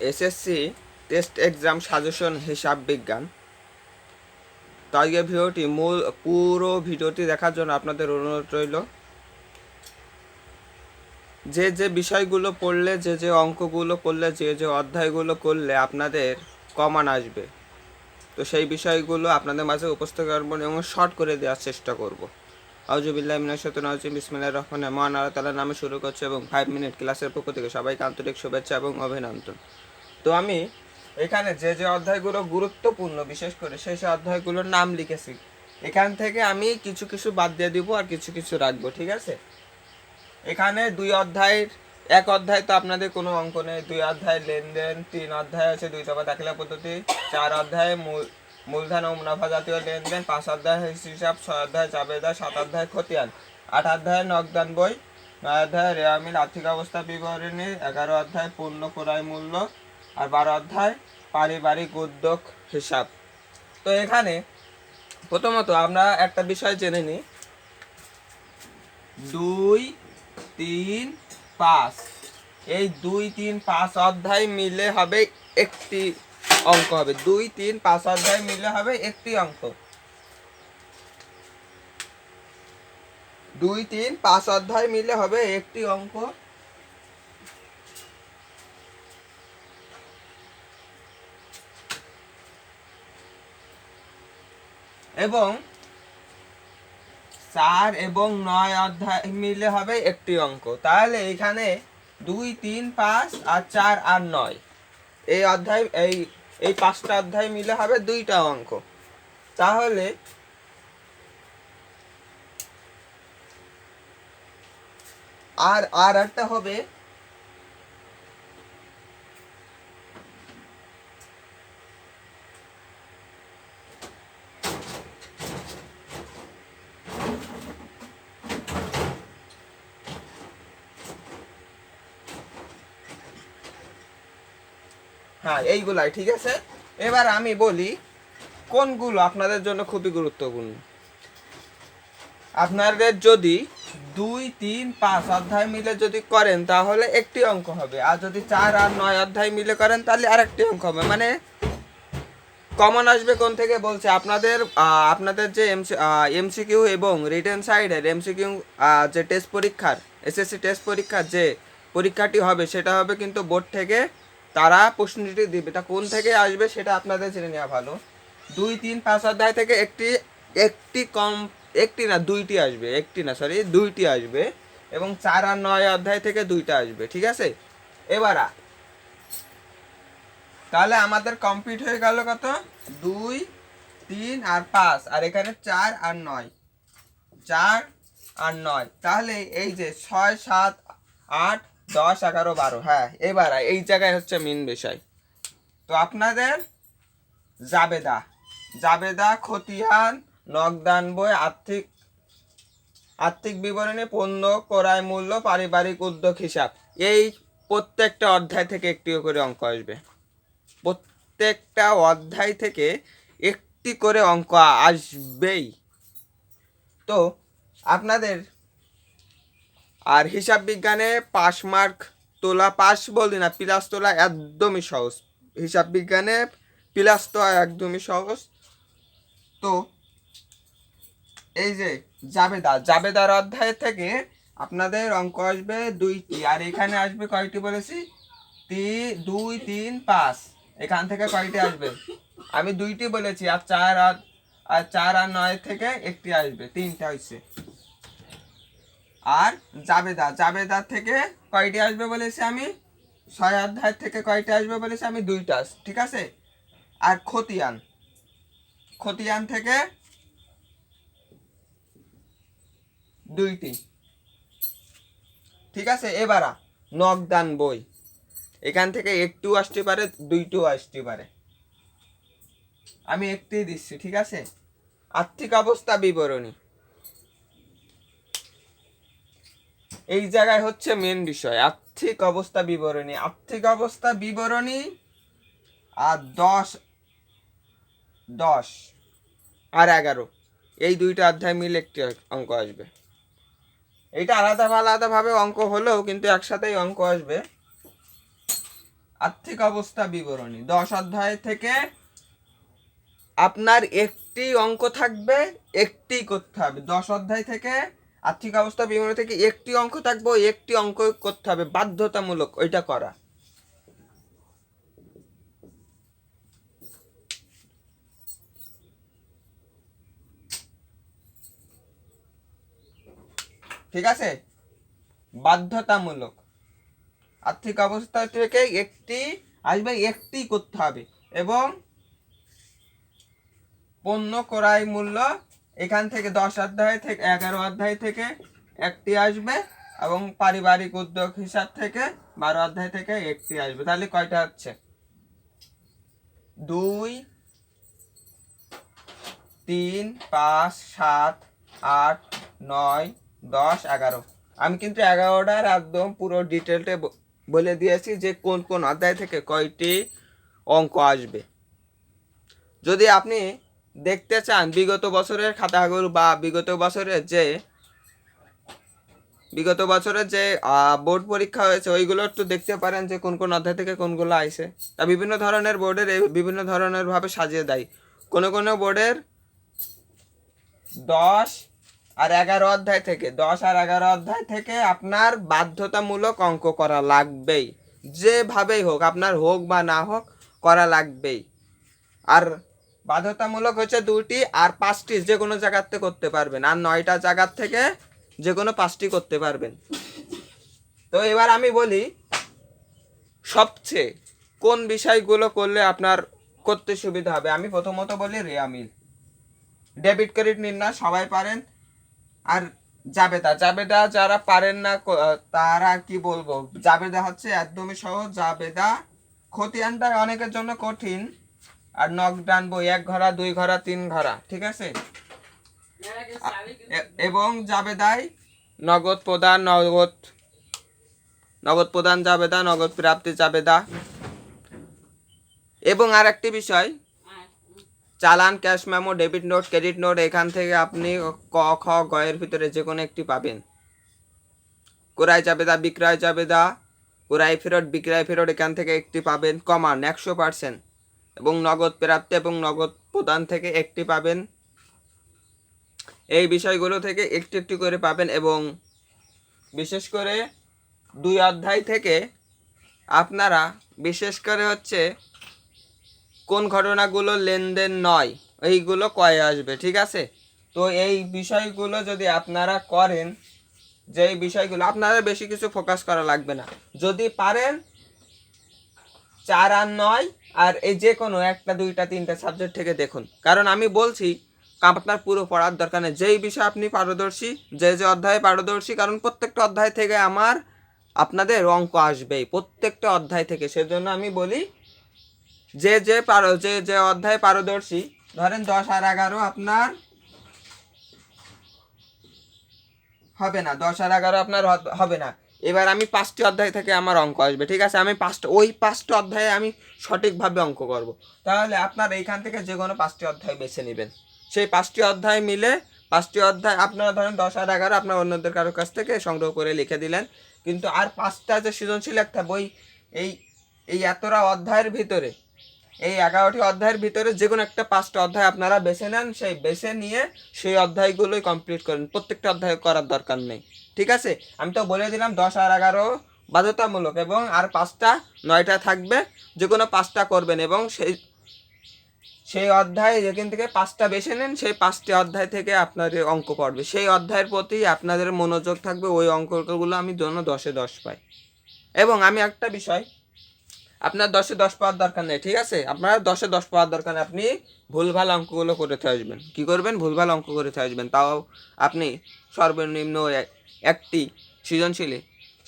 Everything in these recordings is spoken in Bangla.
এসএসসি টেস্ট এক্সাম সাজেশন হিসাব বিজ্ঞান। তো আজকের ভিডিওটি পুরো ভিডিওটি দেখার জন্য আপনাদের অনুরোধ রইল। যে বিষয়গুলো পড়লে, যে অঙ্কগুলো করলে, যে অধ্যায়গুলো করলে আপনাদের কমান আসবে, তো সেই বিষয়গুলো আপনাদের মাঝে উপস্থিত করব এবং শর্ট করে দেওয়ার চেষ্টা করব। আউযুবিল্লাহি মিনাশ শাইতানির রাজিম, বিসমিল্লাহির রহমানির রহিম। মহান আল্লাহ তাআলার নামে শুরু করছে এবং 5 মিনিট ক্লাসের পক্ষ থেকে সবাইকে আন্তরিক শুভেচ্ছা এবং অভিনন্দন। তো আমি এখানে যে অধ্যায়গুলো গুরুত্বপূর্ণ, বিশেষ করে সেই অধ্যায়গুলোর নাম লিখেছি। এখান থেকে আমি কিছু কিছু বাদ দিয়ে দিব আর কিছু কিছু রাখবো, ঠিক আছে? এখানে এক অধ্যায় তো আপনাদের কোনো অঙ্ক নেই। 2 অধ্যায় লেনদেন, 3 অধ্যায় আছে 2 দফা দাখিলা পদ্ধতি, 4 অধ্যায় মূলধন ও মুনাফা জাতীয় লেনদেন, 5 অধ্যায় হিসাব, 6 অধ্যায় জাবেদা, 7 অধ্যায় খতিয়ান, 8 অধ্যায় নগদান বই, 9 অধ্যায় রেওয়ামিল আর্থিক অবস্থা বিবরণী, 11 অধ্যায় পণ্য ক্রয় মূল্য, আর 12 অধ্যায় পারিবারিক উদ্যোগ হিসাব। তো এখানে প্রথমত আমরা একটা বিষয় জেনে নিই। 2, 3, 5 এই 2, 3, 5 অধ্যায় মিলে হবে একটি অঙ্ক হবে। 2, 3, 5 অধ্যায় মিলে হবে একটি অঙ্ক। 2, 3, 5 অধ্যায় মিলে হবে একটি অঙ্ক। এবং 4 এবং 9 অধ্যায় মিলে হবে একটি অঙ্ক। তাহলে এখানে 2, 3, 5 আর 4 আর 9 এই অধ্যায় এই 5টা অধ্যায় মিলে হবে 2টা অঙ্ক। তাহলে আর একটা হবে হ্যাঁ এইগুলাই, ঠিক আছে? এবার আমি বলি কোনগুলো আপনাদের জন্য খুবই গুরুত্বপূর্ণ। আপনাদের যদি 2, 3, 5 অধ্যায় মিলে যদি করেন তাহলে একটি অঙ্ক হবে, আর যদি 4 আর 9 অধ্যায় মিলে করেন তাহলে আরেকটি অঙ্ক হবে। মানে কমন আসবে কোন থেকে বলছে আপনাদের যে এমসিকিউ এবং রিটেন সাইডের এমসিকিউ, যে টেস্ট পরীক্ষার এসএসসি টেস্ট পরীক্ষার যে পরীক্ষাটি হবে সেটা হবে কিন্তু বোর্ড থেকে তারা প্রশ্নটি দিবে। তা কোন থেকে আসবে সেটা আপনাদের জেনে নেওয়া ভালো। 2, 3, 5 অধ্যায় থেকে একটি না দুইটি আসবে, দুইটি আসবে। এবং 4 আর 9 অধ্যায় থেকে 2টা আসবে, ঠিক আছে? এবার তাহলে আমাদের কমপ্লিট হয়ে গেল কত? 2, 3 আর 5, আর এখানে 4 আর 9, 4 আর 9। তাহলে এই যে 6, 7, 8, 10, 11, 12, হ্যাঁ এবার এই জায়গায় হচ্ছে মেন বিষয়। তো আপনাদের জাবেদা, খতিয়ান, নগদান বই, আর্থিক বিবরণী, পণ্য ক্রয় মূল্য, পারিবারিক উদ্যোগ হিসাব, এই প্রত্যেকটা অধ্যায় থেকে একটি করে অঙ্ক আসবে। প্রত্যেকটা অধ্যায় থেকে একটি করে অঙ্ক আসবেই। তো আপনাদের আর হিসাব বিজ্ঞানে পাস মার্ক তোলা, পাস বলি না, প্লাস তোলা একদমই সহজ। হিসাব বিজ্ঞানে প্লাস তো একদমই সহজ। তো এই যে জাবেদার অধ্যায় থেকে আপনাদের অঙ্ক আসবে 2টি, আর এখানে আসবে কয়টি বলেছি? 2, 3, 5। এখান থেকে কয়টি আসবে? আমি 2টি বলেছি, আর 4 আর 9 থেকে একটি আসবে, 3টা হয়েছে। আর জাবেদার থেকে কয়টি আসবে বলেছি আমি? 6 অধ্যায় থেকে কয়টি আসবে বলেছি আমি? 2টা, ঠিক আছে? আর খতিয়ান থেকে 2টি, ঠিক আছে? এবার নগদান বই, এখান থেকে একটু আসতে পারে, 2টিও আসতে পারে, আমি একটি দিচ্ছি, ঠিক আছে? আর্থিক অবস্থা বিবরণী, এই জায়গায় হচ্ছে মেন বিষয়। আর্থিক অবস্থা বিবরণী আর 10 আর 11 এই 2টা অধ্যায় মিলে একটি অঙ্ক আসবে। এটা আলাদাভাবে অঙ্ক হলেও কিন্তু একসাথেই অঙ্ক আসবে। আর্থিক অবস্থা বিবরণী 10 অধ্যায় থেকে আপনার একটি অঙ্ক থাকবে, একটি করতে হবে। 10 অধ্যায় থেকে আর্থিক অবস্থা বিবরণী থেকে একটি অঙ্ক থাকবে, একটি অঙ্ক করতে হবে, বাধ্যতামূলক ওইটা করা। ঠিক আছে, বাধ্যতামূলক। আর্থিক অবস্থা থেকে একটি আসবে, একটি করতে হবে। এবং পণ্য ক্রয় মূল্য এখান থেকে 10 অধ্যায় থেকে 11 অধ্যায় থেকে একটি আসবে, এবং পারিবারিক উদ্যোগ হিসাব থেকে 12 অধ্যায় থেকে একটি আসবে। তাহলে কয়টা হচ্ছে? 2 3 5 7 8 9 10 11। আমি কিন্তু 11টার একদম পুরো ডিটেলটা বলে দিয়েছি যে কোন কোন অধ্যায় থেকে কয়টি অঙ্ক আসবে। যদি আপনি দেখতে চান বিগত বছরের খাতাগুলো বা বিগত বছরের যে বোর্ড পরীক্ষা হয়েছে ওইগুলো একটু দেখতে পারেন যে কোন কোন অধ্যায় থেকে কোনগুলো আইছে। তা বিভিন্ন ধরনের বোর্ডের বিভিন্ন ধরনের ভাবে সাজিয়ে দেয়। কোনো কোনো বোর্ডের 10 আর 11 অধ্যায় থেকে 10 আর 11 অধ্যায় থেকে আপনার বাধ্যতামূলক অঙ্ক করা লাগবেই, যেভাবেই হোক, আপনার হোক বা না হোক করা লাগবেই। আর বাধ্যতামূলক হচ্ছে 2টি, আর 5টি যে কোনো জায়গাতে করতে পারবেন, আর 9টা জায়গার থেকে যে কোনো 5টি করতে পারবেন। তো এবার আমি বলি সবচেয়ে কোন বিষয়গুলো করলে আপনার করতে সুবিধা হবে। আমি প্রথমত বলি রেয়ামিল, ডেবিট ক্রেডিট নির্ণয় সবাই পারেন। আর জাবেদা যারা পারেন না তারা কি বলবো, জাবেদা হচ্ছে একদমই সহজ। জাবেদা খতিয়ানটা অনেকের জন্য কঠিন। আর নক ডানবো 1 ঘরা 2 ঘরা 3 ঘরা, ঠিক আছে। এবং জাবেদায় নগদ প্রদান, নগদ প্রদান জাবেদা, নগদ প্রাপ্তি জাবেদা। এবং আর একটি বিষয়, চালান, cash memo, debit note, credit note, এখান থেকে আপনি ক খ গ এর ভিতরে যে কোনো একটি পাবেন। ক্রয় জাবেদা, বিক্রয় জাবেদা, ক্রয় ফেরত, বিক্রয় ফেরত, এখান থেকে একটি পাবেন কমান 100%। এবং নগদ প্রাপ্তি এবং নগদ প্রদান থেকে একটি পাবেন। এই বিষয়গুলো থেকে একটি একটি করে পাবেন। এবং বিশেষ করে 2 অধ্যায় থেকে আপনারা বিশেষ করে হচ্ছে কোন ঘটনাগুলো লেনদেন নয় এইগুলো কয়ে আসবে, ঠিক আছে। তো এই বিষয়গুলো যদি আপনারা করেন, যে বিষয়গুলো আপনারা বেশি কিছু ফোকাস করা লাগবে না, যদি পারেন 4 আর 9 আর এই যে কোনো একটা 2টা 3টা সাবজেক্ট থেকে দেখুন। কারণ আমি বলছি আপনার পুরো পড়ার দরকার নেই, যেই বিষয়ে আপনি পারদর্শী, যে অধ্যায়ে পারদর্শী, কারণ প্রত্যেকটা অধ্যায় থেকে আপনাদের অঙ্ক আসবেই, প্রত্যেকটা অধ্যায় থেকে। সেজন্য আমি বলি যে অধ্যায়ে পারদর্শী, ধরেন 10 আর 11 আপনার হবে না, 10 আর 11 আপনার হবে না। এবার আমি 5টি অধ্যায় থেকে আমার অঙ্ক আসবে, ঠিক আছে। আমি ওই 5টা অধ্যায়ে আমি সঠিকভাবে অঙ্ক করব। তাহলে আপনার এইখান থেকে যে কোনো 5টি অধ্যায় বেছে নেবেন। সেই 5টি অধ্যায় মিলে 5টি অধ্যায় আপনারা ধরেন 10 আর 11 আপনার অন্যদের কারোর কাছ থেকে সংগ্রহ করে লিখে দিলেন। কিন্তু আর 5টা যে সৃজনশীল একটা বই, এই এতটা অধ্যায়ের ভিতরে, এই 11টি অধ্যায়ের ভিতরে যে কোনো একটা 5টা অধ্যায় আপনারা বেছে নেন। সেই বেছে নিয়ে সেই অধ্যায়গুলোই কমপ্লিট করেন, প্রত্যেকটা অধ্যায় করার দরকার নেই, ঠিক আছে। আমি তো বলে দিলাম 10 আর 11 বাধ্যতামূলক, এবং আর 5টা 9টা থাকবে, যে কোনো 5টা করবেন। এবং সেই অধ্যায় যেখান থেকে 5টা বেছে নেন, সেই 5টি অধ্যায় থেকে আপনাদের অঙ্ক পড়বে, সেই অধ্যায়ের প্রতি আপনাদের মনোযোগ থাকবে, ওই অঙ্কগুলো আমি জন্য 10-এ 10 পাই। এবং আমি একটা বিষয়, আপনার 10-এ 10 পাওয়ার দরকার নেই, ঠিক আছে। আপনার 10-এ 10 পাওয়ার দরকার নেই, আপনি ভুলভাল অঙ্কগুলো করে আসবেন। কি করবেন? ভুলভাল অঙ্ক করে আসবেন। তাও আপনি সর্বনিম্ন একটি সৃজনশীলে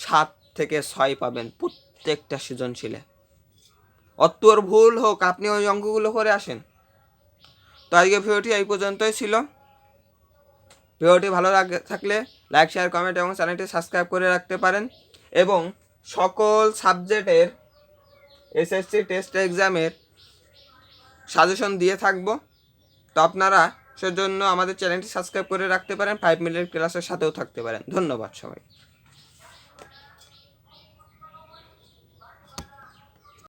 7 থেকে 6 পাবেন, প্রত্যেকটা সৃজনশীলে। অতর ভুল হোক, আপনি ওই অঙ্কগুলো করে আসেন। তো আজকে ভিডিওটি এই পর্যন্তই ছিল। ভিডিওটি ভালো থাকলে লাইক, শেয়ার, কমেন্ট এবং চ্যানেলটি সাবস্ক্রাইব করে রাখতে পারেন। এবং সকল সাবজেক্টের এসএসসি টেস্ট এক্সামের সাজেশন দিয়ে থাকবো। তো আপনারা সেজন্য আমাদের চ্যানেলটি সাবস্ক্রাইব করে রাখতে পারেন, 5 মিনিট ক্লাসের সাথেও থাকতে পারেন। ধন্যবাদ সবাই।